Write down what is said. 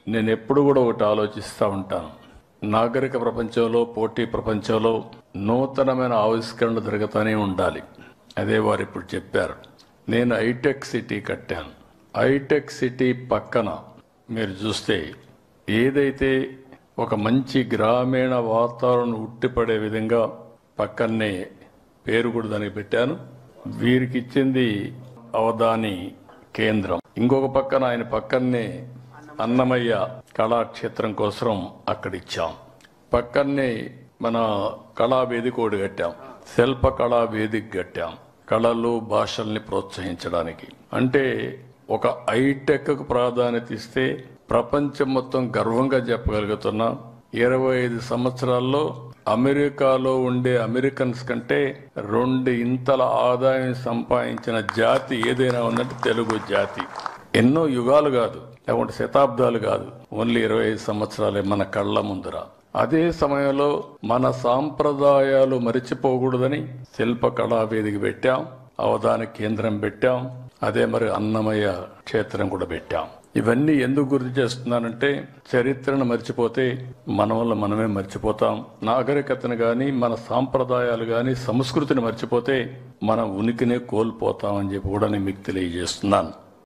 నేను ఎప్పుడు కూడా ఒకటి ఆలోచిస్తూ ఉంటాను. నాగరిక ప్రపంచంలో, పోటీ ప్రపంచంలో నూతనమైన ఆవిష్కరణలు జరుగుతూనే ఉండాలి. అదే వారు ఇప్పుడు చెప్పారు. నేను హైటెక్ సిటీ కట్టాను. హైటెక్ సిటీ పక్కన మీరు చూస్తే ఏదైతే ఒక మంచి గ్రామీణ వాతావరణం ఉట్టిపడే విధంగా పక్కనే పేరు కూడా దానికి పెట్టాను. వీరికి ఇచ్చింది అవధాని కేంద్రం. ఇంకొక పక్కన ఆయన పక్కనే అన్నమయ్య కళాక్షేత్రం కోసం అక్కడ ఇచ్చాం. పక్కనే మన కళావేదిక ఒకటి కట్టాం. శిల్ప కళా వేదిక కట్టాం. కళలు భాషల్ని ప్రోత్సహించడానికి. అంటే ఒక హైటెక్ కు ప్రాధాన్యత ఇస్తే ప్రపంచం మొత్తం గర్వంగా చెప్పగలుగుతున్నా 25 సంవత్సరాల్లో అమెరికాలో ఉండే అమెరికన్స్ కంటే 2 ఇంతల ఆదాయం సంపాదించిన జాతి ఏదైనా ఉందంటే తెలుగు జాతి. ఎన్నో యుగాలు కాదు, లేకుంటే శతాబ్దాలు కాదు, ఓన్లీ 25 సంవత్సరాలే మన కళ్ళ ముందర. అదే సమయంలో మన సాంప్రదాయాలు మరిచిపోకూడదని శిల్ప కళా వేదిక పెట్టాం, అవధాన కేంద్రం పెట్టాం, అదే మరి అన్నమయ్య క్షేత్రం కూడా పెట్టాం. ఇవన్నీ ఎందుకు గుర్తు చేస్తున్నానంటే చరిత్రను మర్చిపోతే మన వల్ల మనమే మర్చిపోతాం. నాగరికతను గాని, మన సాంప్రదాయాలు గాని, సంస్కృతిని మర్చిపోతే మన ఉనికినే కోల్పోతామని చెప్పి కూడా నేను మీకు తెలియజేస్తున్నాను.